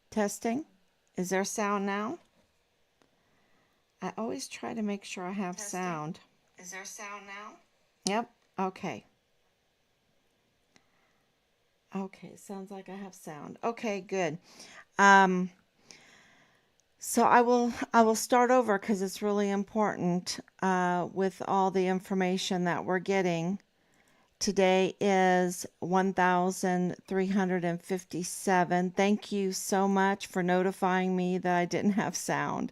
Testing. Is there sound now? I always try to make sure I have sound. Is there sound now? Yep. Okay. Okay. Sounds like I have sound. Okay, good. Um, so I will start over because it's really important with all the information that we're getting. Today is 1357. Thank you so much for notifying me that I didn't have sound.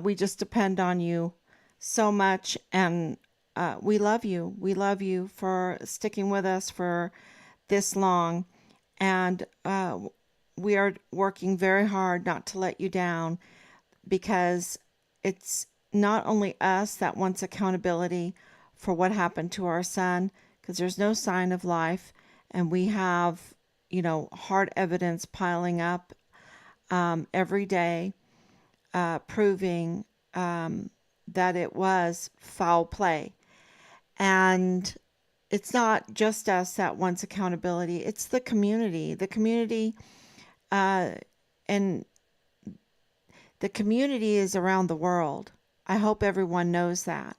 We just depend on you so much, and we love you. We love you for sticking with us for this long, and we are working very hard not to let you down because it's not only us that wants accountability for what happened to our son, because there's no sign of life, and we have, hard evidence piling up every day, proving that it was foul play. And it's not just us that wants accountability, it's the community. Uh, and the community is around the world. I hope everyone knows that.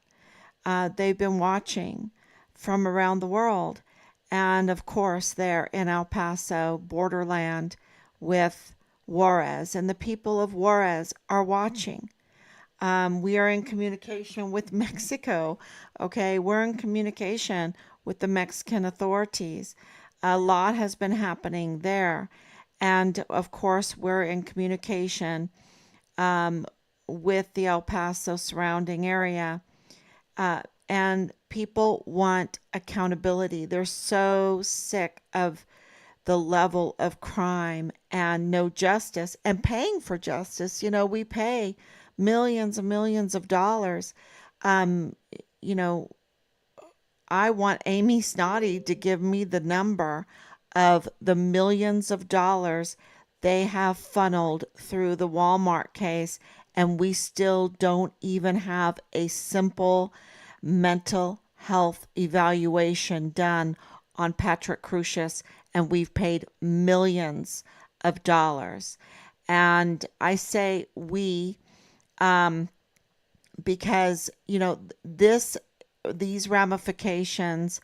They've been watching from around the world. And of course, they're in El Paso, borderland with Juarez, and the people of Juarez are watching. We are in communication with Mexico. Okay, we're in communication with the Mexican authorities. A lot has been happening there. And of course, we're in communication um, with the El Paso surrounding area. And people want accountability. They're so sick of the level of crime and no justice and paying for justice. We pay millions and millions of dollars. Um, you know, I want Amy Snoddy to give me the number of the millions of dollars they have funneled through the Walmart case, and we still don't even have a simple mental health evaluation done on Patrick Crucius, and we've paid millions of dollars. And I say we because these ramifications,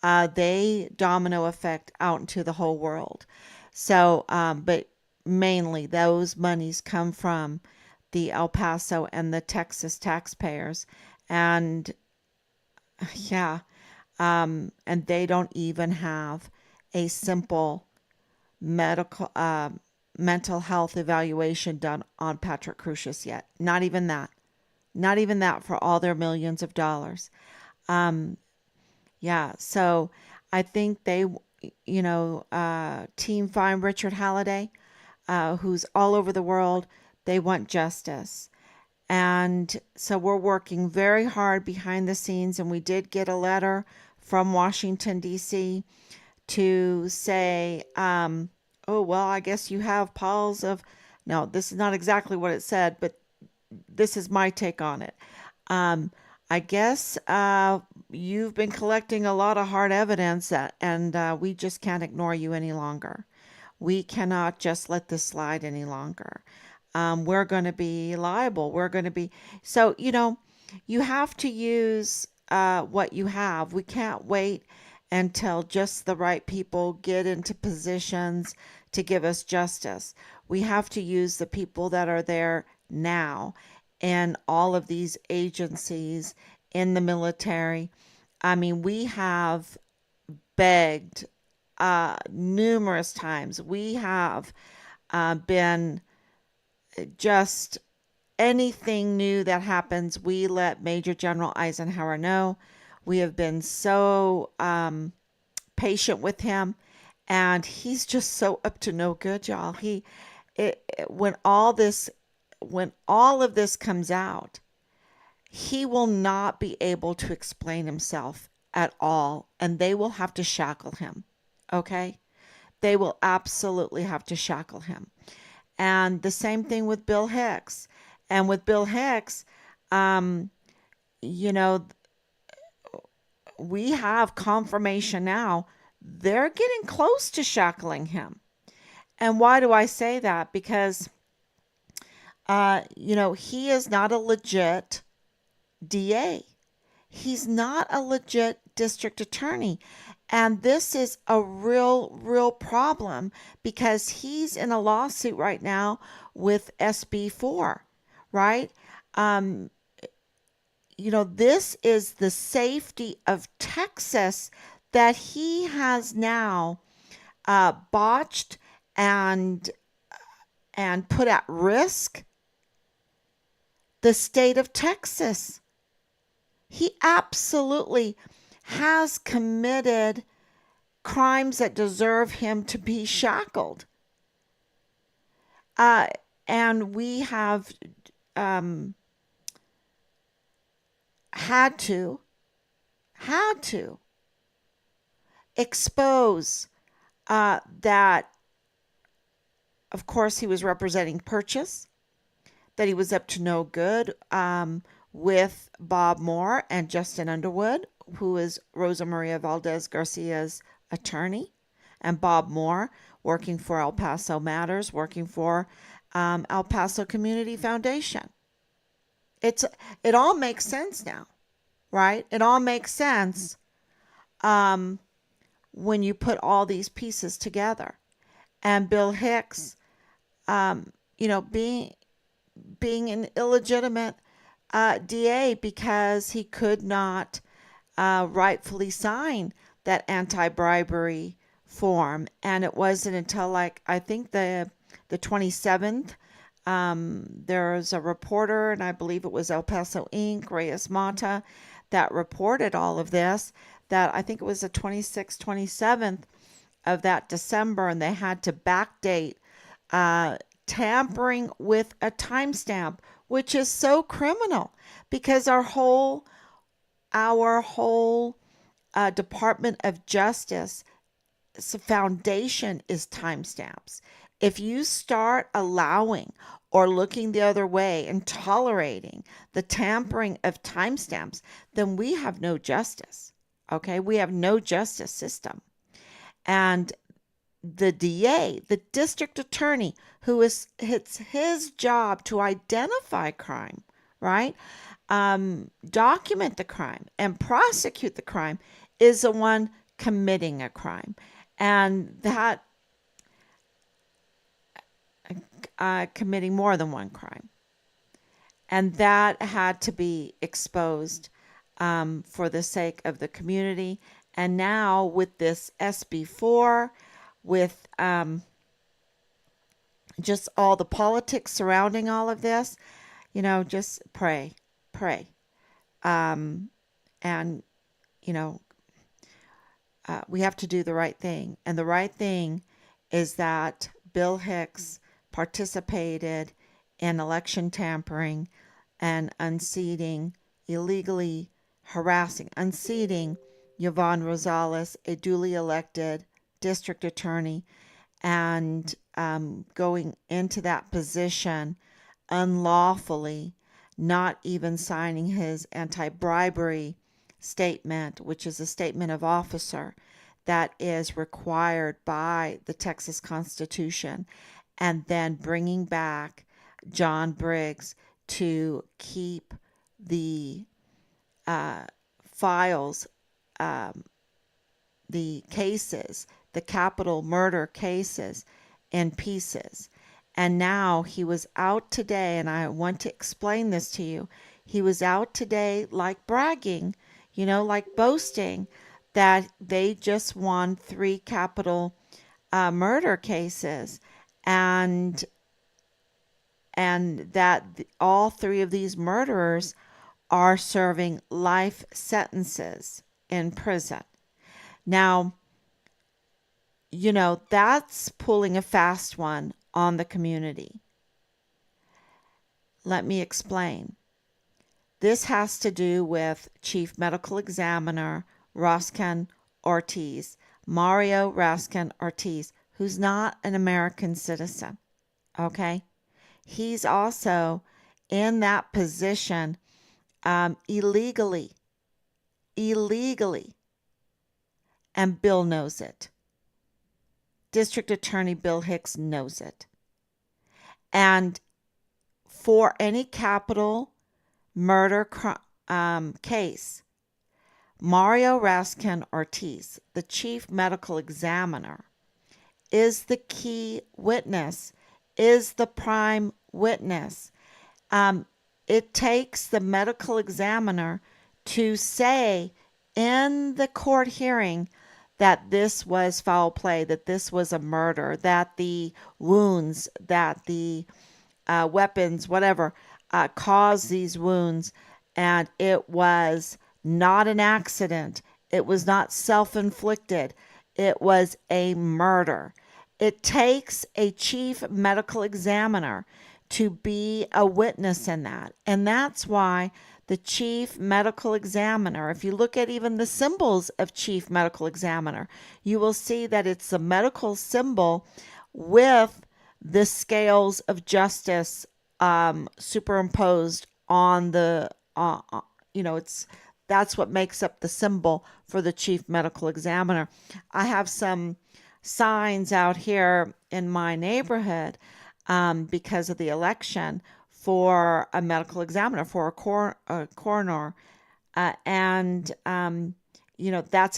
they domino effect out into the whole world. So, but mainly those monies come from the El Paso and the Texas taxpayers, and yeah, and they don't even have a simple medical mental health evaluation done on Patrick Crucius yet. Not even that. Not even that for all their millions of dollars. Um, yeah, so I think Team Find Richard Halliday, who's all over the world, they want justice. And so we're working very hard behind the scenes, and we did get a letter from Washington, D.C. to say, oh, well, I guess you have piles of. No, this is not exactly what it said, but this is my take on it. Um, I guess you've been collecting a lot of hard evidence and we just can't ignore you any longer. We cannot just let this slide any longer. We're going to be liable. We're going to be so you have to use what you have. We can't wait until just the right people get into positions to give us justice. We have to use the people that are there now in all of these agencies in the military. I mean, we have begged numerous times. We have been just anything new that happens, we let Major General Eisenhower know. We have been so patient with him, and he's just so up to no good, y'all. When all of this comes out, he will not be able to explain himself at all, and they will have to shackle him. Okay? They will absolutely have to shackle him. And the same thing with Bill Hicks. And with Bill Hicks, um, you know, we have confirmation now they're getting close to shackling him. And why do I say that? Because, he is not a legit DA. He's not a legit district attorney. And this is a real problem because he's in a lawsuit right now with SB4, right? Um, this is the safety of Texas that he has now botched and put at risk the state of Texas. He absolutely has committed crimes that deserve him to be shackled. And we have had to expose that, of course, he was representing Purchase, that he was up to no good with Bob Moore and Justin Underwood, who is Rosa Maria Valdez Garcia's attorney, and Bob Moore working for El Paso Matters, working for El Paso Community Foundation. It all makes sense now, right? It all makes sense when you put all these pieces together. And Bill Hicks, being an illegitimate DA because he could not rightfully sign that anti-bribery form. And it wasn't until I think the 27th, there's a reporter, and I believe it was El Paso Inc., Reyes Mata, that reported all of this, that I think it was the 26th, 27th of that December, and they had to backdate tampering with a timestamp, which is so criminal because our whole Department of Justice foundation is timestamps. If you start allowing or looking the other way and tolerating the tampering of timestamps, then we have no justice. Okay, we have no justice system. And the DA, the district attorney, it's his job to identify crime, right? Document the crime and prosecute the crime, is the one committing a crime. And that committing more than one crime. And that had to be exposed for the sake of the community. And now with this SB4, with just all the politics surrounding all of this, just pray. And, we have to do the right thing. And the right thing is that Bill Hicks participated in election tampering and illegally unseating Yvonne Rosales, a duly elected district attorney, and going into that position unlawfully, not even signing his anti-bribery statement, which is a statement of officer that is required by the Texas Constitution, and then bringing back John Briggs to keep the files, the cases, the capital murder cases in pieces. And now he was out today, and I want to explain this to you. He was out today bragging, like boasting that they just won 3 capital murder cases, and that all 3 of these murderers are serving life sentences in prison. Now, that's pulling a fast one on the community. Let me explain. This has to do with Chief Medical Examiner Mario Raskin Ortiz, who's not an American citizen. Okay? He's also in that position illegally illegally. And Bill knows it. District Attorney Bill Hicks knows it. And for any capital murder case, Mario Raskin Ortiz, the chief medical examiner, is the key witness, is the prime witness. It takes the medical examiner to say in the court hearing that this was foul play, that this was a murder, that the wounds, that the weapons, whatever, caused these wounds, and it was not an accident. It was not self-inflicted. It was a murder. It takes a chief medical examiner to be a witness in that. And that's why the chief medical examiner, if you look at even the symbols of chief medical examiner, you will see that it's a medical symbol with the scales of justice superimposed on the, that's what makes up the symbol for the chief medical examiner. I have some signs out here in my neighborhood because of the election for a medical examiner, for a coroner. That's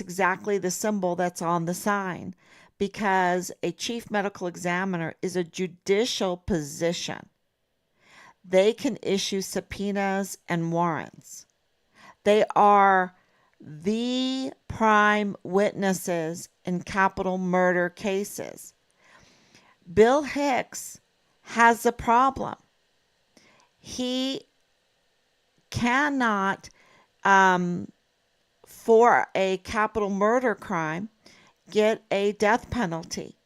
exactly the symbol that's on the sign, because a chief medical examiner is a judicial position. They can issue subpoenas and warrants. They are the prime witnesses in capital murder cases. Bill Hicks has a problem. He cannot, for a capital murder crime, get a death penalty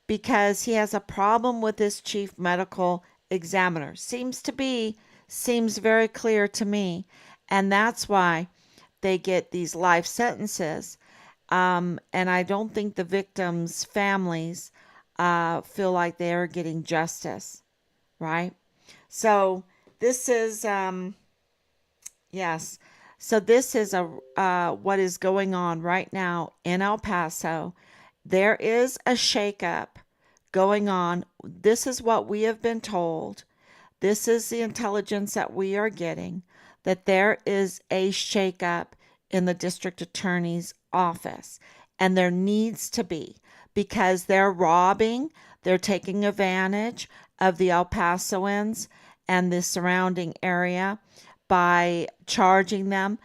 because he has a problem with his chief medical examiner. Seems very clear to me. And that's why they get these life sentences. And I don't think the victims' families feel like they are getting justice, right? So this is, yes. So this is what is going on right now in El Paso. There is a shakeup going on. This is what we have been told. This is the intelligence that we are getting, that there is a shakeup in the district attorney's office. And there needs to be, because they're robbing, they're taking advantage of the El Pasoans and the surrounding area by charging them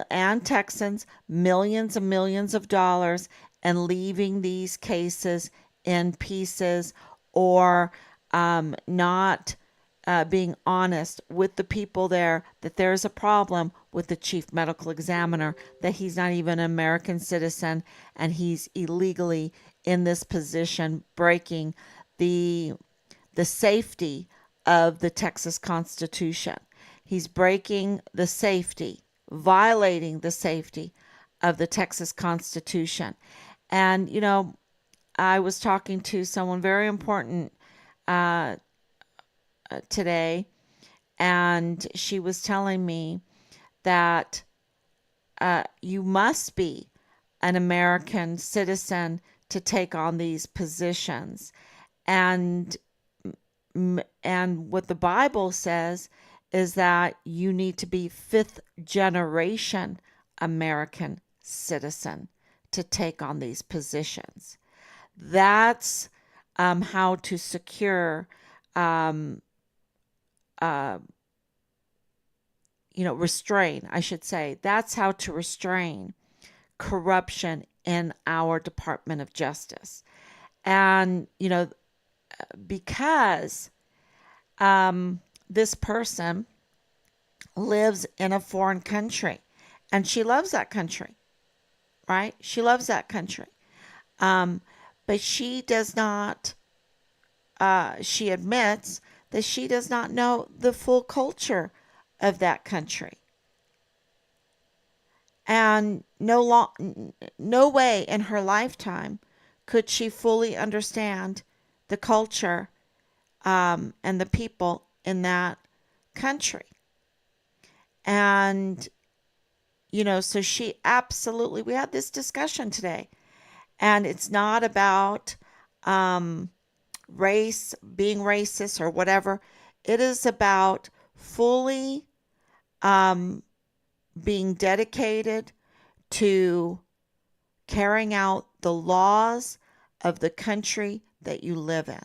and Texans millions and millions of dollars and leaving these cases in pieces, or not being honest with the people there that there's a problem with the chief medical examiner, that he's not even an American citizen and he's illegally in this position, breaking the safety of the Texas Constitution. He's breaking the safety, violating the safety of the Texas Constitution. And, I was talking to someone very important today, and she was telling me that you must be an American citizen to take on these positions. And what the Bible says is that you need to be fifth generation American citizen to take on these positions. That's how to secure, restrain, I should say. That's how to restrain corruption in our Department of Justice. And, because this person lives in a foreign country and she loves that country, right? She loves that country. But she does not, she admits that she does not know the full culture of that country. And no way in her lifetime could she fully understand the culture and the people in that country. And, so she absolutely, we had this discussion today, and it's not about um, race, being racist or whatever. It is about fully um, being dedicated to carrying out the laws of the country that you live in.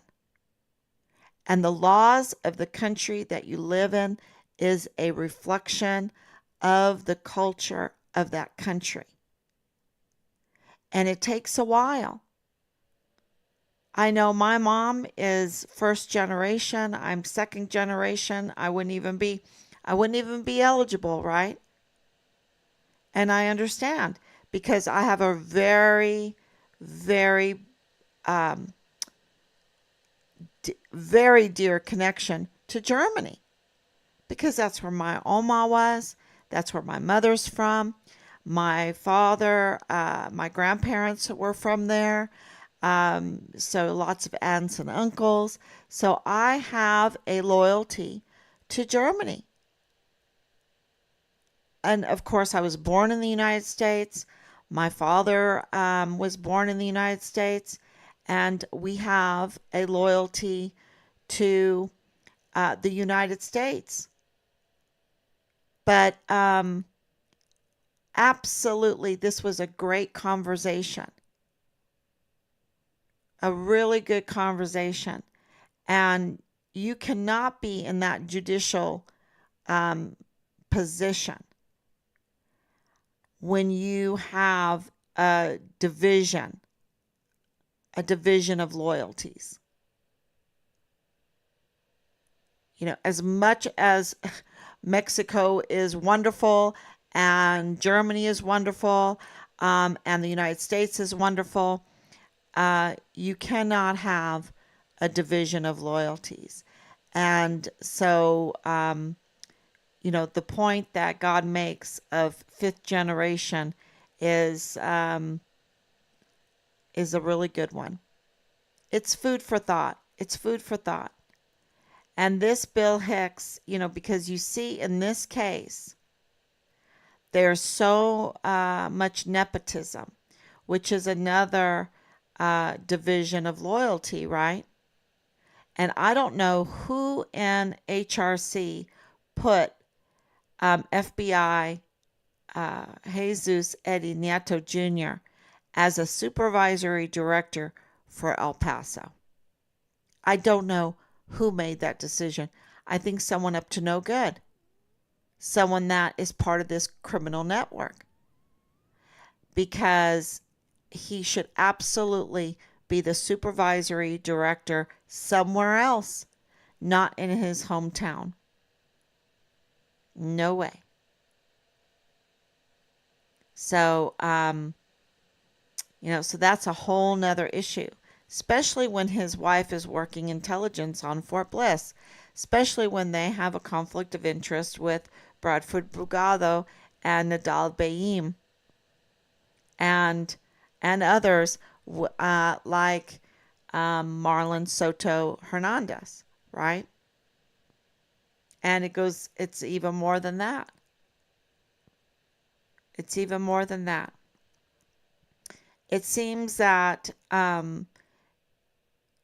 And the laws of the country that you live in is a reflection of the culture of that country. And it takes a while. I know my mom is first generation, I'm second generation. I wouldn't even be eligible, right? And I understand because I have a very, very, um, very dear connection to Germany because that's where my Oma was. That's where my mother's from. My father, my grandparents were from there. So lots of aunts and uncles. So I have a loyalty to Germany. And of course, I was born in the United States. My father was born in the United States. And we have a loyalty to the United States. But absolutely, this was a great conversation, a really good conversation. And you cannot be in that judicial um, position when you have a division of loyalties. As much as Mexico is wonderful and Germany is wonderful and the United States is wonderful, you cannot have a division of loyalties. And so, the point that God makes of fifth generation is a really good one. It's food for thought. It's food for thought. And this Bill Hicks, because you see in this case, there's so much nepotism, which is another division of loyalty, right? And I don't know who in HRC put FBI Jesus Eddie Nieto Jr. as a supervisory director for El Paso. I don't know who made that decision. I think someone up to no good. Someone that is part of this criminal network. Because he should absolutely be the supervisory director somewhere else, not in his hometown. No way. So, so that's a whole nother issue, especially when his wife is working intelligence on Fort Bliss, especially when they have a conflict of interest with Bradford Bugado and Nadal Bayim and others like Marlon Soto Hernandez, right? And it's even more than that. It's even more than that. It seems that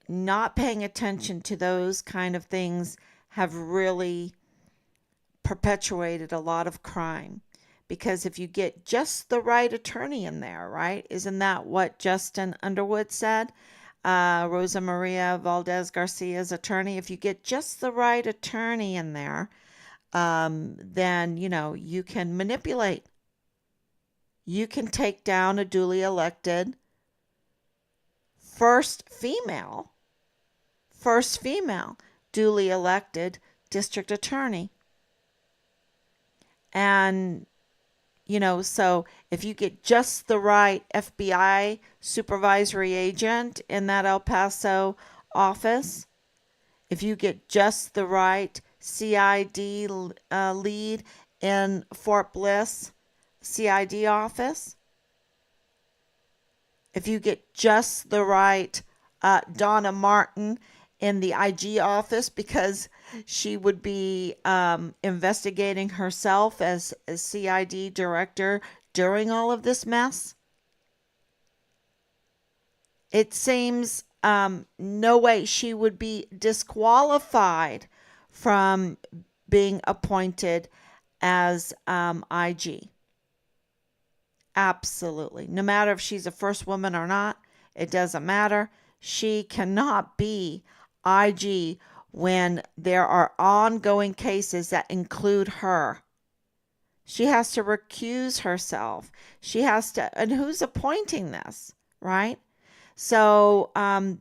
not paying attention to those kind of things have really perpetuated a lot of crime. Because if you get just the right attorney in there, right? Isn't that what Justin Underwood said? Rosa Maria Valdez Garcia's attorney. If you get just the right attorney in there, then, you can manipulate. You can take down a duly elected first female duly elected district attorney. And, so if you get just the right FBI supervisory agent in that El Paso office, if you get just the right CID lead in Fort Bliss CID office, if you get just the right Donna Martin in the IG office because she would be investigating herself as CID director during all of this mess? It seems no way she would be disqualified from being appointed as IG. Absolutely. No matter if she's a first woman or not, it doesn't matter. She cannot be IG when there are ongoing cases that include her. She has to recuse herself. She has to, and who's appointing this, right? So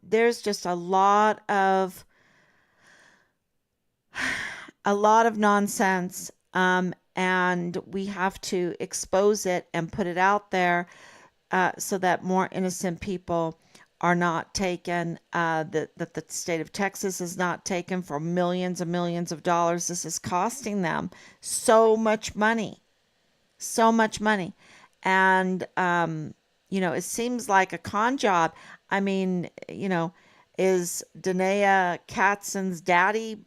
there's just a lot of nonsense, and we have to expose it and put it out there so that more innocent people are not taken, that the state of Texas is not taken for millions and millions of dollars. This is costing them so much money, so much money. And, it seems like a con job. I mean, is Danae Katz's daddy?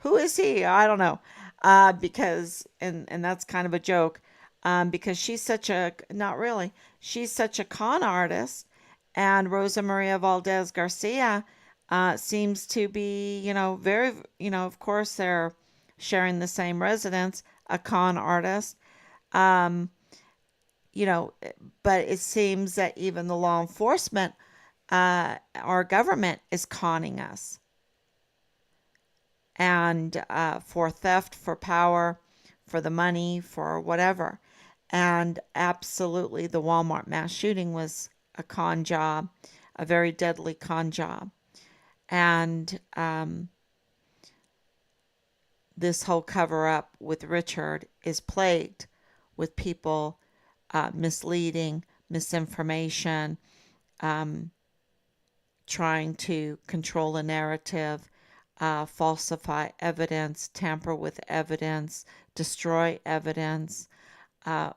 Who is he? I don't know. Because, and that's kind of a joke, because not really, she's such a con artist. And Rosa Maria Valdez Garcia seems to be, very, of course, they're sharing the same residence, a con artist. Um, you know, but it seems that even the law enforcement, our government is conning us, and for theft, for power, for the money, for whatever. And absolutely, the Walmart mass shooting was a con job, a very deadly con job. And this whole cover up with Richard is plagued with people misleading, misinformation, um, trying to control a narrative, falsify evidence, tamper with evidence, destroy evidence, uh,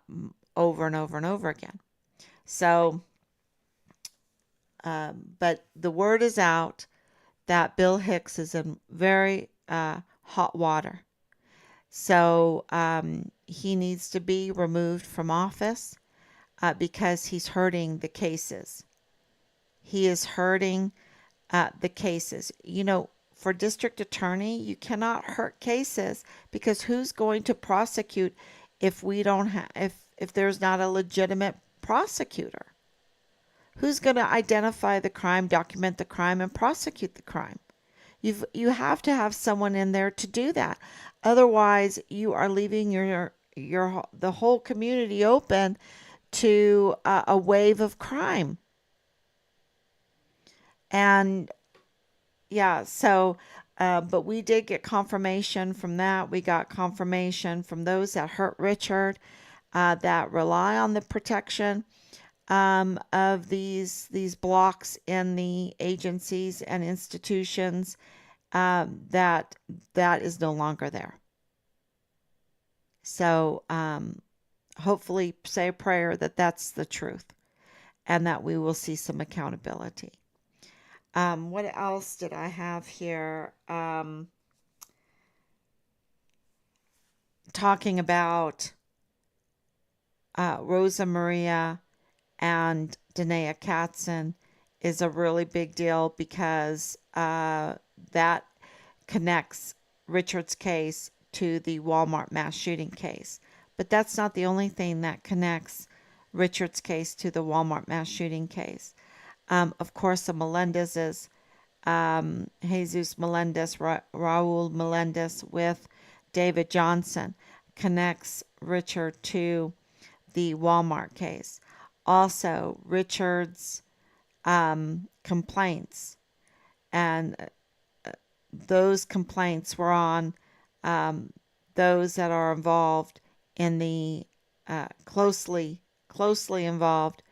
over and over and over again. So, but the word is out that Bill Hicks is in very hot water. So he needs to be removed from office because he's hurting the cases. He is hurting the cases. For district attorney, you cannot hurt cases because who's going to prosecute if we don't have if there's not a legitimate prosecutor? Who's going to identify the crime, document the crime, and prosecute the crime? You have to have someone in there to do that. Otherwise, you are leaving the whole community open to a wave of crime. And yeah, so but we did get confirmation from that. We got confirmation from those that hurt Richard, that rely on the protection of these blocks in the agencies and institutions, that is no longer there. So hopefully, say a prayer that that's the truth, and that we will see some accountability. What else did I have here? Talking about Rosa Maria and Danae Katzen is a really big deal because that connects Richard's case to the Walmart mass shooting case. But that's not the only thing that connects Richard's case to the Walmart mass shooting case. Of course, the Melendezes, Jesus Melendez, Raul Melendez with David Johnson connects Richard to the Walmart case. Also, Richard's complaints, and those complaints were on those that are involved in the closely involved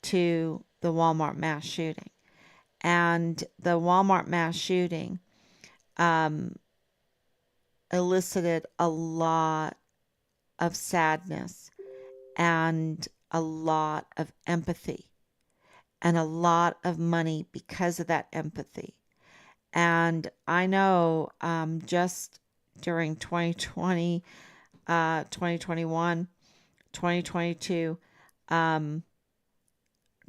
to the Walmart mass shooting. And the Walmart mass shooting elicited a lot of sadness and a lot of empathy and a lot of money because of that empathy. And I know just during 2020, 2021, 2022, um,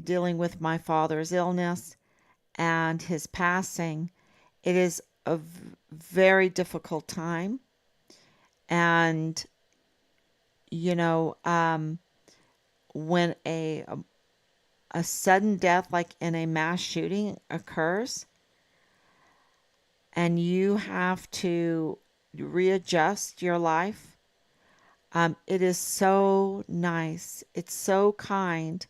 dealing with my father's illness and his passing, it is a very difficult time. And, you know, when a sudden death, like in a mass shooting, occurs, and you have to readjust your life, it is so nice. It's so kind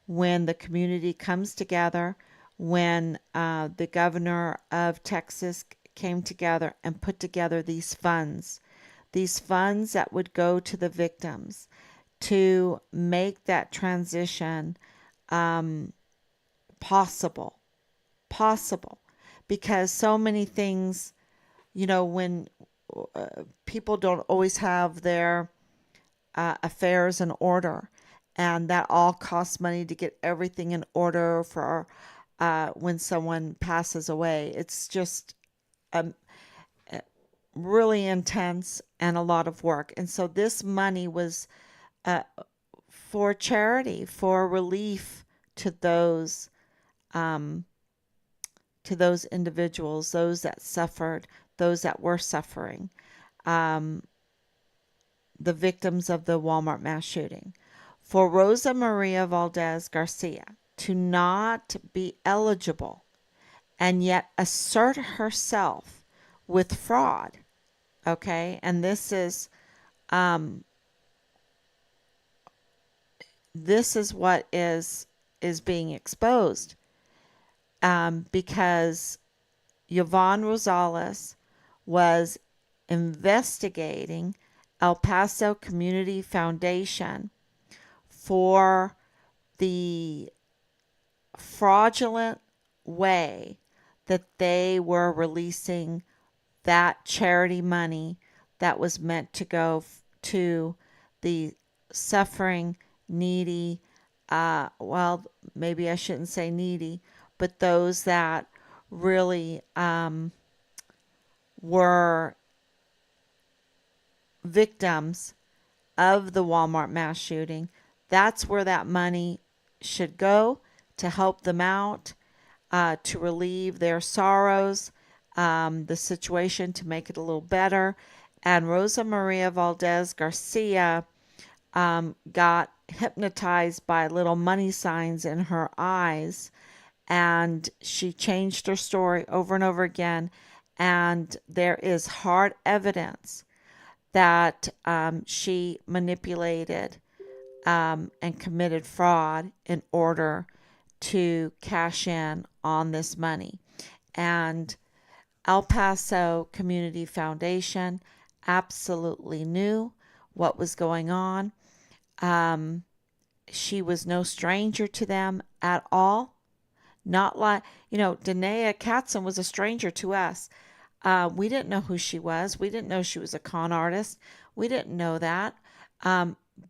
when the community comes together, when the governor of Texas came together and put together these funds that would go to the victims to make that transition um, possible, possible, because so many things, when people don't always have their affairs in order, and that all costs money to get everything in order for when someone passes away. It's just um, really intense and a lot of work. And so this money was uh, for charity, for relief to um, those individuals, those that suffered, those that were suffering, um, the victims of the Walmart mass shooting. For Rosa Maria Valdez Garcia to not be eligible and yet assert herself with fraud, okay? And um, this is what is being exposed, because Yvonne Rosales was investigating El Paso Community Foundation for the fraudulent way that they were releasing that charity money that was meant to go to the suffering, needy, well, maybe I shouldn't say needy, but those that really were victims of the Walmart mass shooting. That's where that money should go, to help them out, to relieve their sorrows, the situation, to make it a little better. And Rosa Maria Valdez Garcia got hypnotized by little money signs in her eyes, and she changed her story over and over again. And there is hard evidence that she manipulated and committed fraud in order to cash in on this money. And El Paso Community Foundation absolutely knew what was going on. She was no stranger to them at all. Not like, Danae Katzen was a stranger to us. We didn't know who she was. We didn't know she was a con artist. We didn't know that.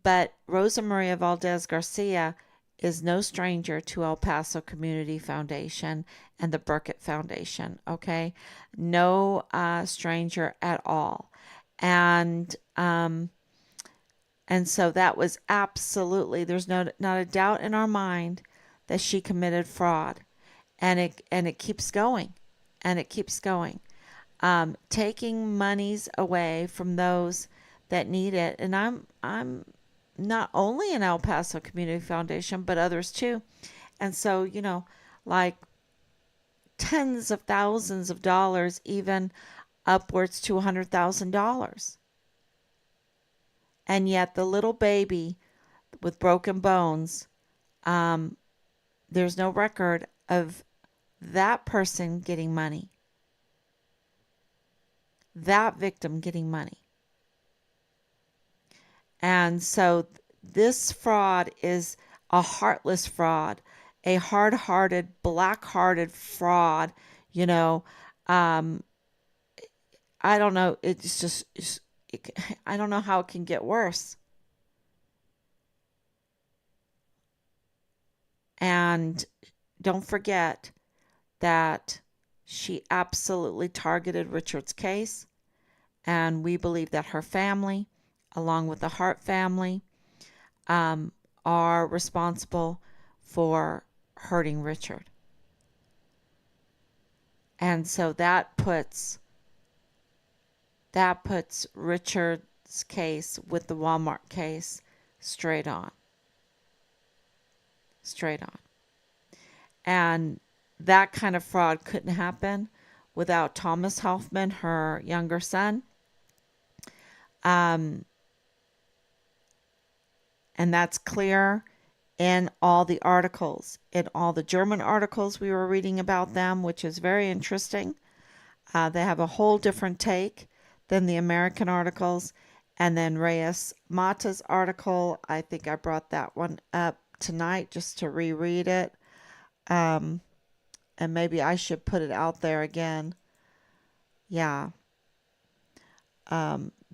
But Rosa Maria Valdez Garcia is no stranger to El Paso Community Foundation and the Burkett Foundation. Okay, no stranger at all. And so that was absolutely, there's not a doubt in our mind that she committed fraud, and it keeps going, and it keeps going, taking monies away from those that need it. And I'm not only in El Paso Community Foundation, but others too. And so, like tens of thousands of dollars, even upwards to $100,000. And yet the little baby with broken bones, there's no record of that person getting money, that victim getting money. And so this fraud is a heartless fraud, a hard-hearted, black-hearted fraud. I don't know. It's just, I don't know how it can get worse. And don't forget that She absolutely targeted Richard's case, and we believe that her family, along with the Hart family, um, are responsible for hurting Richard. And so that puts Richard's case with the Walmart case straight on. Straight on. And that kind of fraud couldn't happen without Thomas Hoffman, her younger son. And that's clear in all the articles, in all the German articles we were reading about them, which is very interesting. They have a whole different take than the American articles. And then Reyes Mata's article, I think I brought that one up tonight just to reread it. And maybe I should put it out there again. Yeah.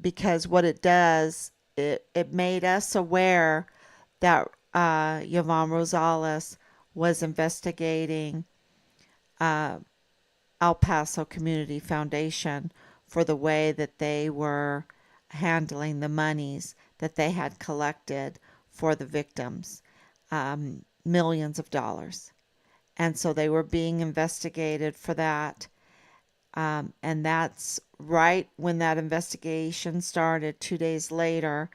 Because what it does, it made us aware that Yvonne Rosales was investigating El Paso Community Foundation for the way that they were handling the monies that they had collected for the victims, millions of dollars. And so they were being investigated for that. And that's right when that investigation started. 2 days later,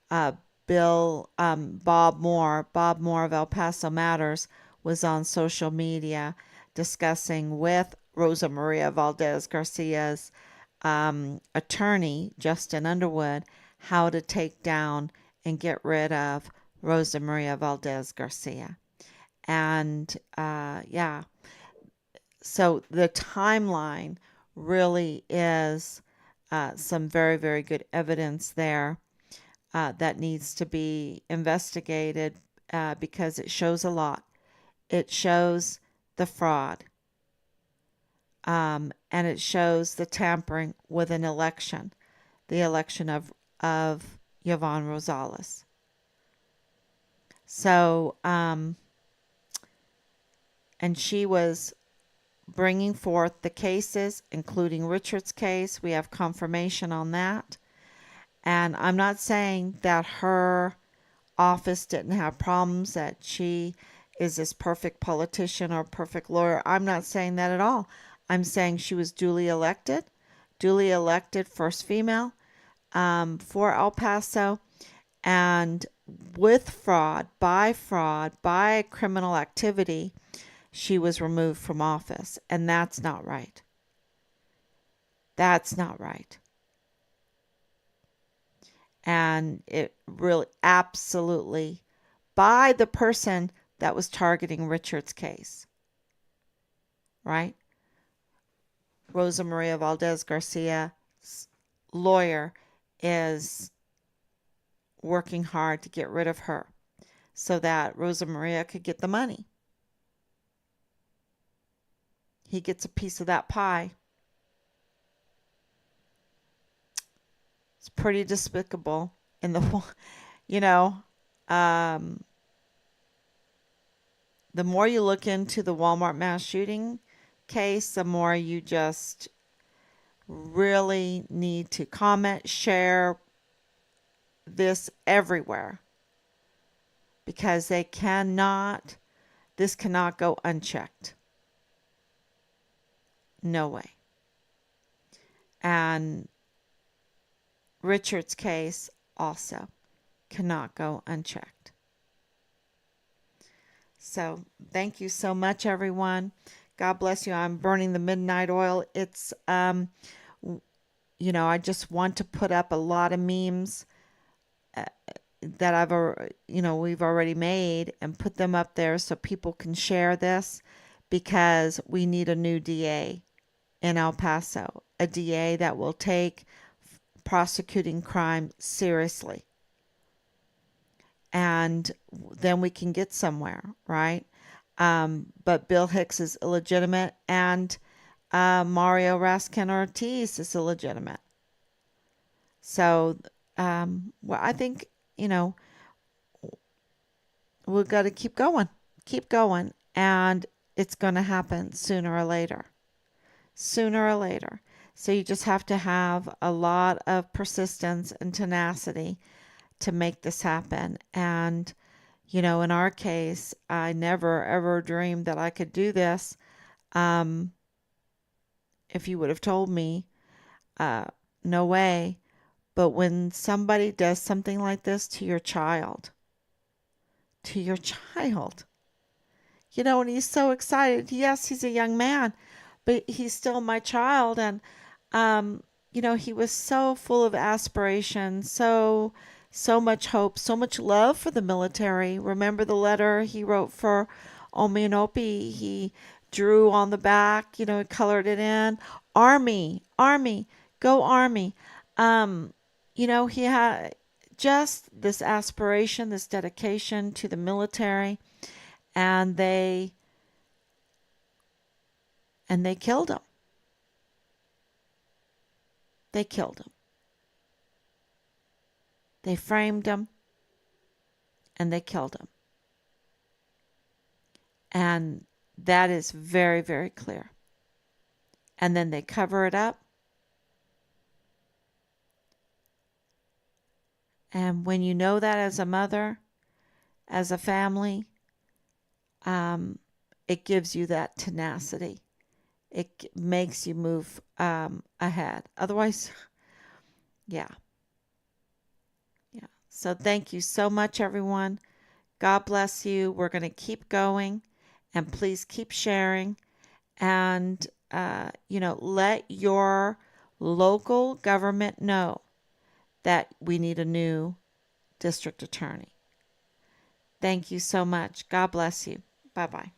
Bob Moore of El Paso Matters, was on social media discussing with Rosa Maria Valdez Garcia's attorney, Justin Underwood, how to take down and get rid of Rosa Maria Valdez Garcia. And yeah, so the timeline really is some very, very good evidence there that needs to be investigated because it shows a lot. It shows the fraud, and it shows the tampering with an election, the election of Yvonne Rosales. So, and she was bringing forth the cases, including Richard's case. We have confirmation on that. And I'm not saying that her office didn't have problems, that she is this perfect politician or perfect lawyer. I'm not saying that at all. I'm saying she was duly elected first female for El Paso, and with fraud, by criminal activity, she was removed from office. And that's not right. That's not right. And it really absolutely by the person that was targeting Richard's case, right? Rosa Maria Valdez Garcia's lawyer is working hard to get rid of her so that Rosa Maria could get the money. He gets a piece of that pie. It's pretty despicable. In the, you know, the more you look into the Walmart mass shooting case, the more you just really need to comment, share this everywhere, because this cannot go unchecked. No way. And Richard's case also cannot go unchecked. So thank you so much, everyone. God bless you. I'm burning the midnight oil. It's, I just want to put up a lot of memes that we've already made and put them up there so people can share this, because we need a new DA in El Paso, a DA that will take prosecuting crime seriously. And then we can get somewhere, right? But Bill Hicks is illegitimate, and Mario Raskin Ortiz is illegitimate. So, I think, we've got to keep going, and it's going to happen sooner or later. sooner or later. So you just have to have a lot of persistence and tenacity to make this happen. And, in our case, I never ever dreamed that I could do this. Um, if you would have told me, uh, no way. But when somebody does something like this to your child, and he's so excited. Yes, he's a young man, but he's still my child. And, um, he was so full of aspiration, so much hope, so much love for the military. Remember the letter he wrote for Omi and Opie? He drew on the back, colored it in. Army, Army, go Army. He had just this aspiration, this dedication to the military, and they killed him. They killed him. They framed him and they killed him. And that is very, very clear. And then they cover it up. And when you know that as a mother, as a family, it gives you that tenacity. It makes you move ahead. Otherwise, yeah. Yeah. So thank you so much, everyone. God bless you. We're going to keep going, and please keep sharing. And, let your local government know that we need a new district attorney. Thank you so much. God bless you. Bye bye.